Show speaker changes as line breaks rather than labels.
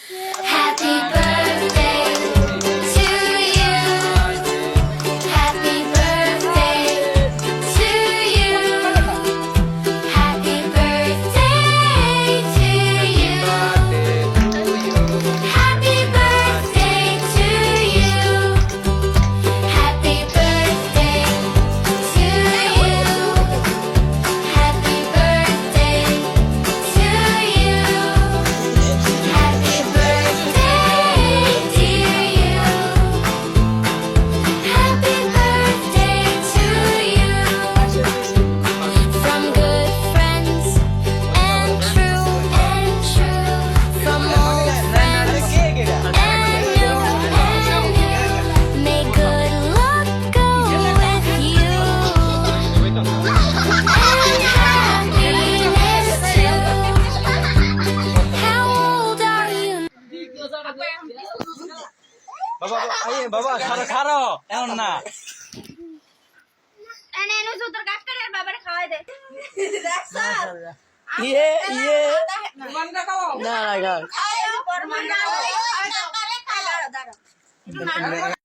Happy birthday to you. Happy birthday to you. Happy birthday to you. Happy birthday to you. Happy birthday to you. Happy birthday to you. Happy birthday, dear you. Happy birthday to you. From good friends and true, from old friends and new. May good luck go with you and happiness too. How old are you?
বাবা আইয়ে বাবা সারা খারো এমন না
এনে সুতর কাট করে বাবারে খাওয়াই দে
ইয়ে ইয়ে
মনটা খাও
না না
আয় পর মনটা খাও দাঁড়া দাঁড়া